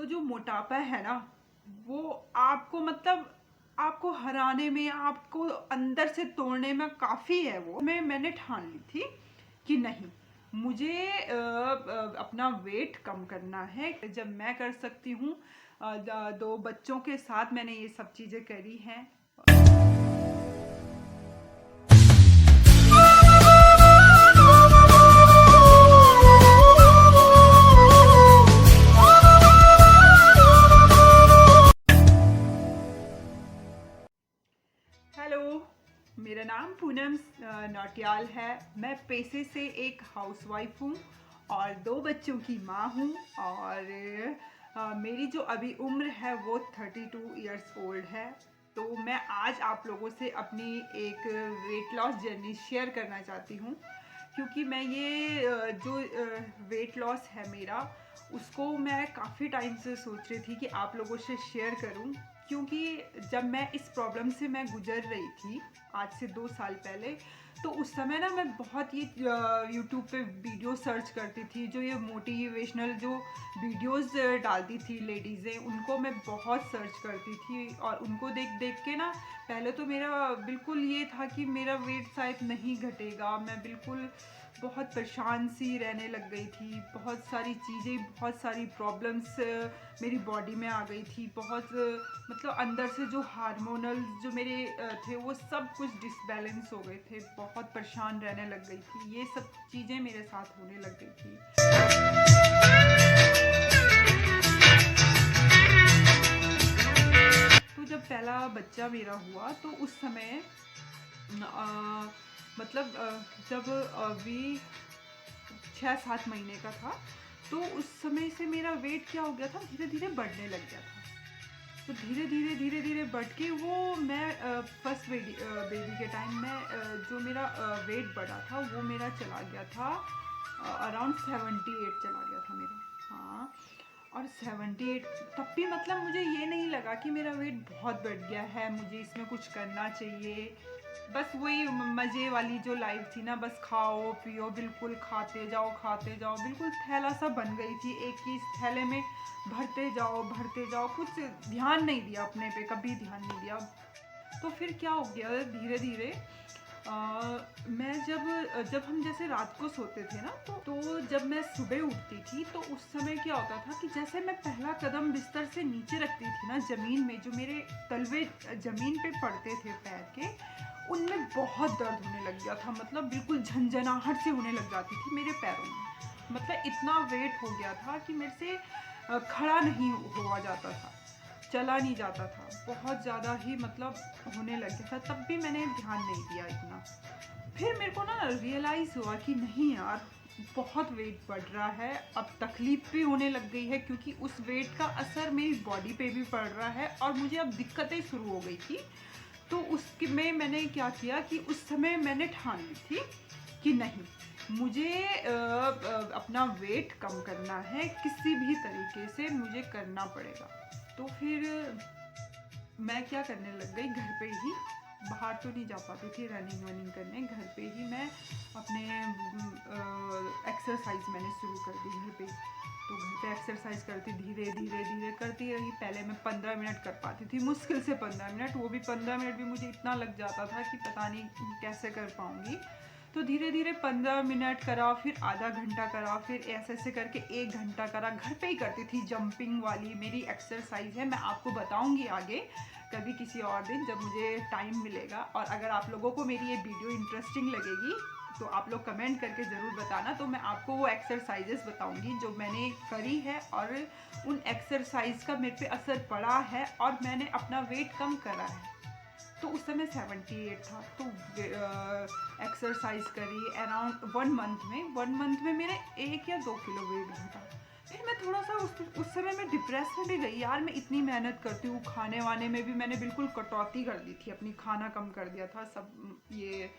तो जो मोटापा है ना, वो आपको मतलब आपको हराने में, आपको अंदर से तोड़ने में काफ़ी है। वो मैंने ठान ली थी कि नहीं, मुझे अपना वेट कम करना है। जब मैं कर सकती हूँ, दो बच्चों के साथ मैंने ये सब चीज़ें करी हैं। हेलो, मेरा नाम पूनम नौटियाल है। मैं पेशे से एक हाउसवाइफ हूँ और दो बच्चों की माँ हूँ। और मेरी जो अभी उम्र है वो 32 इयर्स ओल्ड है। तो मैं आज आप लोगों से अपनी एक वेट लॉस जर्नी शेयर करना चाहती हूँ, क्योंकि मैं ये जो वेट लॉस है मेरा, उसको मैं काफ़ी टाइम से सोच रही थी कि आप लोगों से शेयर करूं। क्योंकि जब मैं इस प्रॉब्लम से मैं गुजर रही थी आज से 2 साल पहले, तो उस समय ना मैं बहुत ये यूट्यूब पे वीडियो सर्च करती थी। जो ये मोटिवेशनल जो वीडियोस डालती थी लेडीज़ें, उनको मैं बहुत सर्च करती थी। और उनको देख देख के ना, पहले तो मेरा बिल्कुल ये था कि मेरा वेट शायद नहीं घटेगा। मैं बिल्कुल बहुत परेशान सी रहने लग गई थी। बहुत सारी चीज़ें, बहुत सारी प्रॉब्लम्स मेरी बॉडी में आ गई थी। बहुत मतलब अंदर से जो हार्मोनल जो मेरे थे, वो सब कुछ डिसबैलेंस हो गए थे। बहुत परेशान रहने लग गई थी। ये सब चीज़ें मेरे साथ होने लग गई थी। तो जब पहला बच्चा मेरा हुआ, तो उस समय मतलब जब अभी 6-7 महीने का था, तो उस समय से मेरा वेट क्या हो गया था, धीरे धीरे बढ़ने लग गया था। तो धीरे धीरे बढ़ के वो मैं फर्स्ट बेबी के टाइम में जो मेरा वेट बढ़ा था, वो मेरा चला गया था अराउंड 78 चला गया था मेरा। हाँ, और 78 तब भी मतलब मुझे ये नहीं लगा कि मेरा वेट बहुत बढ़ गया है, मुझे इसमें कुछ करना चाहिए। बस वही मज़े वाली जो लाइफ थी ना, बस खाओ पियो, बिल्कुल खाते जाओ, बिल्कुल थैला सा बन गई थी। एक ही थैले में भरते जाओ, कुछ ध्यान नहीं दिया अपने पे, कभी ध्यान नहीं दिया। तो फिर क्या हो गया, धीरे धीरे मैं जब हम जैसे रात को सोते थे ना, तो जब मैं सुबह उठती थी, तो उस समय क्या होता था कि जैसे मैं पहला कदम बिस्तर से नीचे रखती थी ना ज़मीन में, जो मेरे तलवे ज़मीन पे पड़ते थे पैर के, उनमें बहुत दर्द होने लग गया था। मतलब बिल्कुल झंझनाहट से होने लग जाती थी मेरे पैरों में। मतलब इतना वेट हो गया था कि मेरे से खड़ा नहीं हुआ जाता था, चला नहीं जाता था। बहुत ज़्यादा ही मतलब होने लग गया था। तब भी मैंने ध्यान नहीं दिया इतना। फिर मेरे को ना रियलाइज़ हुआ कि नहीं यार, बहुत वेट बढ़ रहा है, अब तकलीफ भी होने लग गई है, क्योंकि उस वेट का असर मेरी बॉडी पे भी पड़ रहा है और मुझे अब दिक्कतें शुरू हो गई थी। तो उसके में मैंने क्या किया कि उस समय मैंने ठान ली थी कि नहीं, मुझे अपना वेट कम करना है, किसी भी तरीके से मुझे करना पड़ेगा। तो फिर मैं क्या करने लग गई, घर पे ही, बाहर तो नहीं जा पाती थी रनिंग वनिंग करने, घर पे ही मैं अपने एक्सरसाइज मैंने शुरू कर दी घर पे। तो घर पे एक्सरसाइज करती, धीरे करती रही। पहले मैं 15 मिनट कर पाती थी, मुश्किल से 15 मिनट, वो भी 15 मिनट भी मुझे इतना लग जाता था कि पता नहीं कैसे कर पाऊँगी। तो धीरे धीरे 15 मिनट करा, फिर आधा घंटा करा, फिर ऐसे ऐसे करके 1 घंटा करा। घर पे ही करती थी, जंपिंग वाली मेरी एक्सरसाइज है। मैं आपको बताऊंगी आगे कभी किसी और दिन जब मुझे टाइम मिलेगा। और अगर आप लोगों को मेरी ये वीडियो इंटरेस्टिंग लगेगी, तो आप लोग कमेंट करके ज़रूर बताना। तो मैं आपको वो एक्सरसाइजेस बताऊंगी जो मैंने करी है, और उन एक्सरसाइज का मेरे पे असर पड़ा है और मैंने अपना वेट कम करा है। तो उस समय 78 था। तो एक्सरसाइज करी अराउंड 1 मंथ में मेरे 1 या 2 किलो वेट घटा। फिर मैं थोड़ा सा उस समय मैं डिप्रेस में भी गई। यार, मैं इतनी मेहनत करती हूँ, खाने वाने में भी मैंने बिल्कुल कटौती कर दी थी अपनी, खाना कम कर दिया था सब। ये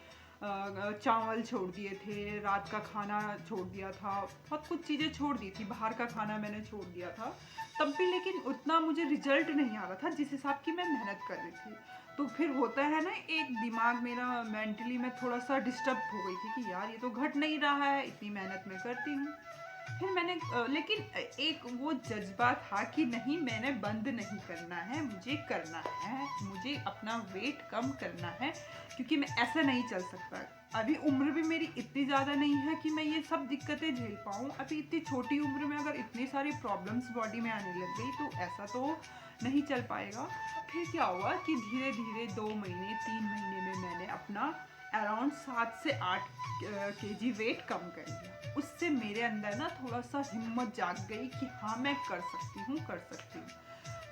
चावल छोड़ दिए थे, रात का खाना छोड़ दिया था, बहुत कुछ चीज़ें छोड़ दी थी, बाहर का खाना मैंने छोड़ दिया था। तब भी लेकिन उतना मुझे रिजल्ट नहीं आ रहा था जिस हिसाब की मैं मेहनत कर रही थी। तो फिर होता है ना, एक दिमाग मेरा मेंटली मैं थोड़ा सा डिस्टर्ब हो गई थी कि यार ये तो घट नहीं रहा है, इतनी मेहनत मैं करती हूँ। फिर मैंने लेकिन एक वो जज़्बा था कि नहीं, मैंने बंद नहीं करना है, मुझे करना है, मुझे अपना वेट कम करना है, क्योंकि मैं ऐसा नहीं चल सकता। अभी उम्र भी मेरी इतनी ज़्यादा नहीं है कि मैं ये सब दिक्कतें झेल पाऊँ। अभी इतनी छोटी उम्र में अगर इतनी सारी प्रॉब्लम्स बॉडी में आने लग गई तो ऐसा तो नहीं चल पाएगा। फिर क्या हुआ कि धीरे-धीरे 2 महीने, 3 महीने में मैंने अपना अराउंड 7 से 8 केजी वेट कम कर लिया। उससे मेरे अंदर ना थोड़ा-सा हिम्मत जाग गई कि हाँ, मैं कर सकती हूँ, कर सकती हूँ।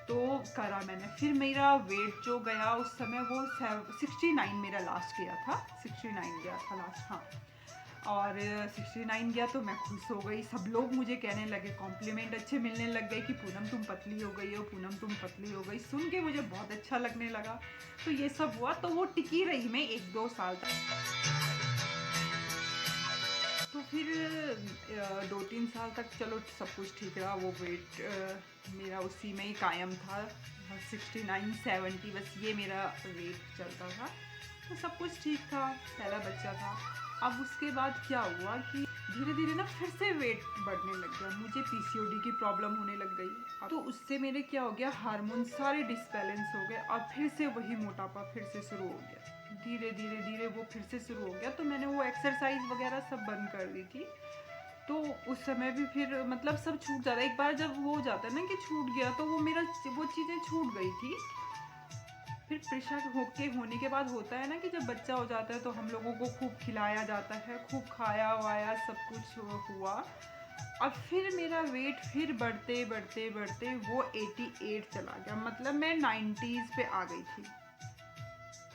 तो करा मैंने। फिर मेरा वेट जो गया उस समय वो 69 मेरा लास्ट गया था, 69 गया था लास्ट, हाँ। और 69 गया तो मैं खुश हो गई। सब लोग मुझे कहने लगे, कॉम्प्लीमेंट अच्छे मिलने लग गए कि पूनम तुम पतली हो गई हो, पूनम तुम पतली हो गई। सुन के मुझे बहुत अच्छा लगने लगा। तो ये सब हुआ, तो वो टिकी रही मैं 1-2 साल तक। तो फिर 2-3 साल तक चलो सब कुछ ठीक रहा। वो वेट मेरा उसी में ही कायम था, 69-70, बस ये मेरा वेट चलता था। तो सब कुछ ठीक था, पहला बच्चा था। अब उसके बाद क्या हुआ कि धीरे धीरे ना फिर से वेट बढ़ने लग गया। मुझे पीसीओडी की प्रॉब्लम होने लग गई। तो उससे मेरे क्या हो गया, हार्मोन सारे डिसबैलेंस हो गए और फिर से वही मोटापा फिर से शुरू हो गया। धीरे धीरे धीरे वो फिर से शुरू हो गया। तो मैंने वो एक्सरसाइज वगैरह सब बंद कर दी थी। तो उस समय भी फिर मतलब सब छूट जाता है। एक बार जब वो हो जाता है ना कि छूट गया, तो वो मेरा वो चीज़ें छूट गई थी। फिर प्रेशर होने के बाद होता है ना कि जब बच्चा हो जाता है तो हम लोगों को खूब खिलाया जाता है, खूब खाया वाया सब कुछ हुआ। और फिर मेरा वेट फिर बढ़ते बढ़ते बढ़ते वो 88 चला गया। मतलब मैं 90s पे आ गई थी।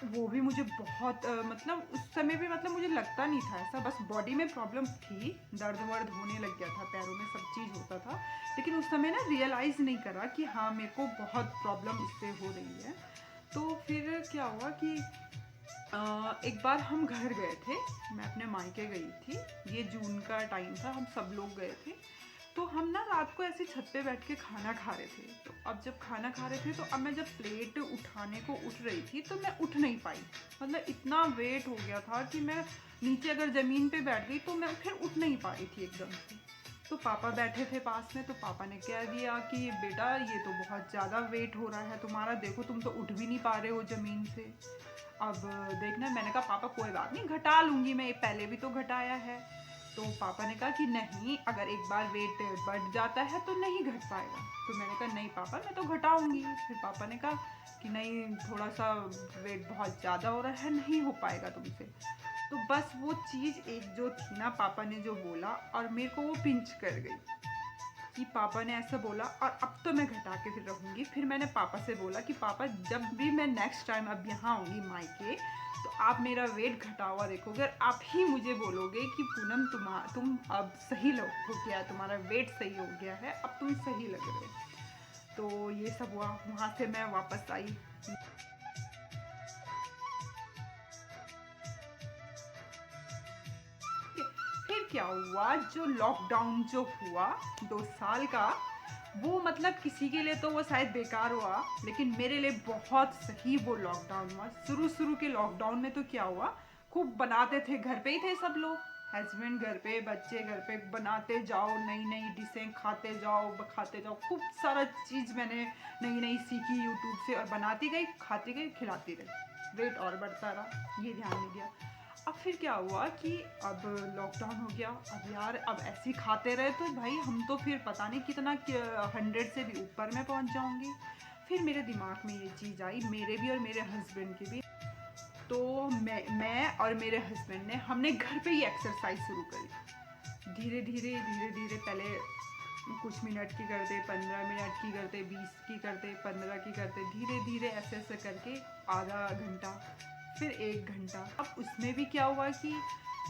वो भी मुझे बहुत मतलब उस समय भी मतलब मुझे लगता नहीं था ऐसा, बस बॉडी में प्रॉब्लम थी, दर्द वर्द होने लग गया था, पैरों में सब चीज़ होता था। लेकिन उस समय ना रियलाइज़ नहीं करा कि हाँ, मेरे को बहुत प्रॉब्लम इससे हो रही है। तो फिर क्या हुआ कि एक बार हम घर गए थे, मैं अपने मायके गई थी, ये जून का टाइम था, हम सब लोग गए थे। तो हम ना रात को ऐसे छत पे बैठ के खाना खा रहे थे। तो अब जब खाना खा रहे थे तो अब मैं जब प्लेट उठाने को उठ रही थी तो मैं उठ नहीं पाई। मतलब इतना वेट हो गया था कि मैं नीचे अगर ज़मीन पे बैठ गई तो मैं फिर उठ नहीं पा रही थी एकदम से। तो पापा बैठे थे पास में, तो पापा ने कह दिया कि बेटा ये तो बहुत ज़्यादा वेट हो रहा है तुम्हारा, देखो तुम तो उठ भी नहीं पा रहे हो ज़मीन से। अब देखना, मैंने कहा पापा कोई बात नहीं, घटा लूँगी मैं, पहले भी तो घटाया है। तो पापा ने कहा कि नहीं, अगर एक बार वेट बढ़ जाता है तो नहीं घट पाएगा। तो मैंने कहा नहीं पापा, मैं तो घटाऊँगी। फिर पापा ने कहा कि नहीं, थोड़ा सा वेट बहुत ज़्यादा हो रहा है, नहीं हो पाएगा तुमसे। तो बस वो चीज़ एक जो थी ना, पापा ने जो बोला और मेरे को वो पिंच कर गई कि पापा ने ऐसा बोला और अब तो मैं घटा के फिर रहूँगी। फिर मैंने पापा से बोला कि पापा, जब भी मैं नेक्स्ट टाइम अब यहाँ आऊँगी मायके, तो आप मेरा वेट घटा हुआ देखोगे और आप ही मुझे बोलोगे कि पूनम तुम अब सही हो गया, तुम्हारा वेट सही हो गया है, अब तुम सही लग रहे हो। तो ये सब हुआ, वहाँ से मैं वापस आई। फिर क्या हुआ, जो लॉकडाउन जो हुआ 2 साल का, वो मतलब किसी के लिए तो वो शायद बेकार हुआ, लेकिन मेरे लिए बहुत सही वो लॉकडाउन हुआ। शुरू के लॉकडाउन में तो क्या हुआ, खूब बनाते थे, घर पे ही थे सब लोग, हस्बैंड घर पे, बच्चे घर पे, बनाते जाओ, नई नई डिशें खाते जाओ, खूब सारा चीज़ मैंने नई नई सीखी यूट्यूब से और बनाती गई, खाती गई, खिलाती रही। वेट और बढ़ता रहा, ये ध्यान नहीं दिया। अब फिर क्या हुआ कि अब लॉकडाउन हो गया। अब यार, अब ऐसे ही खाते रहे तो भाई हम तो फिर पता नहीं कितना 100 से भी ऊपर में पहुंच जाऊंगी। फिर मेरे दिमाग में ये चीज़ आई, मेरे भी और मेरे हस्बैंड की भी। तो मैं और मेरे हस्बैंड ने हमने घर पे ही एक्सरसाइज शुरू करी। धीरे धीरे पहले कुछ मिनट की करते, 15 मिनट की करते, 20 की करते, 15 की करते, धीरे धीरे ऐसे ऐसे करके आधा घंटा, फिर 1 घंटा। अब उसमें भी क्या हुआ कि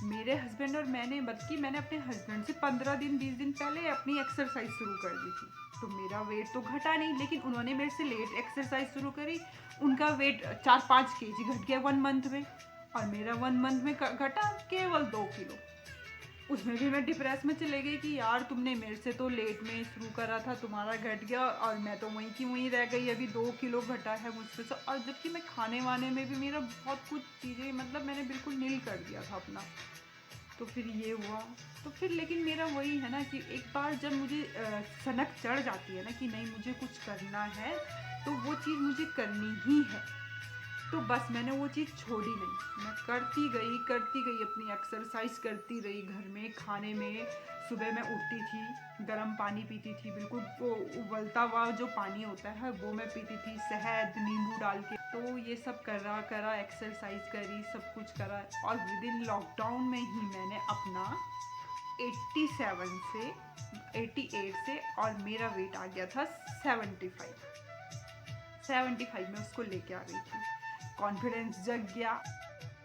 मेरे हस्बैंड और मैंने अपने हस्बैंड से 15 दिन 20 दिन पहले अपनी एक्सरसाइज शुरू कर दी थी। तो मेरा वेट तो घटा नहीं, लेकिन उन्होंने मेरे से लेट एक्सरसाइज शुरू करी। उनका वेट 4-5 केजी घट गया 1 मंथ में, और मेरा 1 मंथ में घटा केवल 2 किलो। उसमें भी मैं डिप्रेस में चले गई कि यार, तुमने मेरे से तो लेट में शुरू करा था, तुम्हारा घट गया और मैं तो वहीं की वहीं रह गई, अभी 2 किलो घटा है मुझसे। तो और जबकि मैं खाने वाने में भी मेरा बहुत कुछ चीज़ें मतलब मैंने बिल्कुल नील कर दिया था अपना। तो फिर ये हुआ। तो फिर लेकिन मेरा वही है ना कि एक बार जब मुझे सनक चढ़ जाती है ना कि नहीं मुझे कुछ करना है, तो वो चीज़ मुझे करनी ही है। तो बस मैंने वो चीज़ छोड़ी नहीं, मैं करती गई अपनी एक्सरसाइज करती रही घर में। खाने में सुबह मैं उठती थी, गर्म पानी पीती थी, बिल्कुल वो उबलता हुआ जो पानी होता है वो मैं पीती थी, शहद नींबू डाल के। तो ये सब करा एक्सरसाइज करी, सब कुछ करा, और विद इन लॉकडाउन में ही मैंने अपना 87 से 88 से, और मेरा वेट आ गया था 75 में उसको लेके आ गई थी। कॉन्फिडेंस जग गया,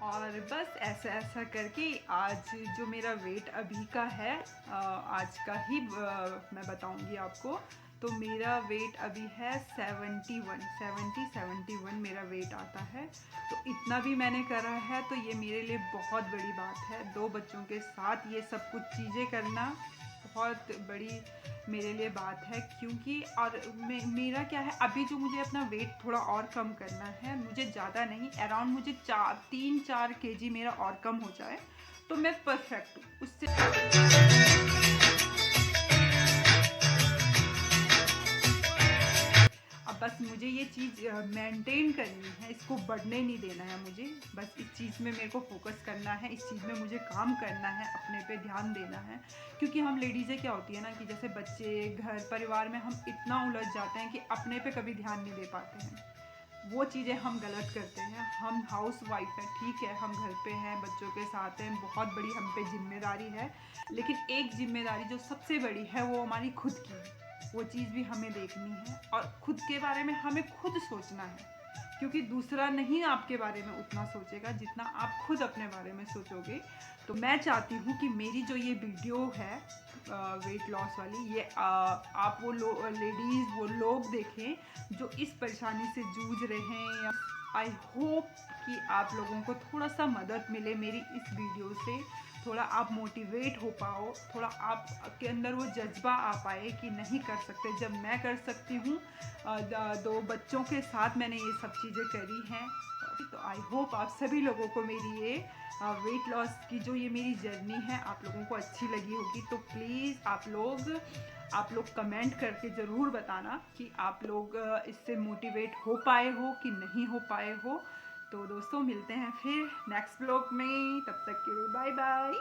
और बस ऐसा ऐसा करके आज जो मेरा वेट अभी का है, आज का ही मैं बताऊंगी आपको। तो मेरा वेट अभी है 71 मेरा वेट आता है। तो इतना भी मैंने करा है, तो ये मेरे लिए बहुत बड़ी बात है। 2 बच्चों के साथ ये सब कुछ चीज़ें करना बहुत बड़ी मेरे लिए बात है, क्योंकि और मेरा क्या है, अभी जो मुझे अपना वेट थोड़ा और कम करना है, मुझे ज़्यादा नहीं, अराउंड मुझे 3-4 kg मेरा और कम हो जाए तो मैं परफेक्ट हूँ उससे। अब बस मुझे ये चीज़ मेंटेन करनी है, इसको बढ़ने नहीं देना है मुझे। बस इस चीज़ में मेरे को फोकस करना है, इस चीज़ में मुझे काम करना है, अपने पे ध्यान देना है। क्योंकि हम लेडीज़ें क्या होती है ना कि जैसे बच्चे, घर परिवार में हम इतना उलझ जाते हैं कि अपने पे कभी ध्यान नहीं दे पाते हैं। वो चीज़ें हम गलत करते हैं। हम हाउस वाइफ हैं, ठीक है, हम घर पे हैं, बच्चों के साथ हैं, बहुत बड़ी हम पे जिम्मेदारी है, लेकिन एक जिम्मेदारी जो सबसे बड़ी है वो हमारी खुद की है। वो चीज़ भी हमें देखनी है, और खुद के बारे में हमें खुद सोचना है, क्योंकि दूसरा नहीं आपके बारे में उतना सोचेगा जितना आप खुद अपने बारे में सोचोगे। तो मैं चाहती हूँ कि मेरी जो ये वीडियो है वेट लॉस वाली, ये आप वो लेडीज़, वो लोग देखें जो इस परेशानी से जूझ रहे हैं, या आई होप कि आप लोगों को थोड़ा सा मदद मिले मेरी इस वीडियो से, थोड़ा आप मोटिवेट हो पाओ, थोड़ा आप के अंदर वो जज्बा आ पाए कि नहीं कर सकते, जब मैं कर सकती हूँ। 2 बच्चों के साथ मैंने ये सब चीज़ें करी हैं। तो आई होप आप सभी लोगों को मेरी ये वेट लॉस की जो ये मेरी जर्नी है आप लोगों को अच्छी लगी होगी। तो प्लीज़ आप लोग कमेंट करके ज़रूर बताना कि आप लोग इससे मोटिवेट हो पाए हो कि नहीं हो पाए हो। तो दोस्तों मिलते हैं फिर नेक्स्ट ब्लॉग में, तब तक के लिए बाय बाय।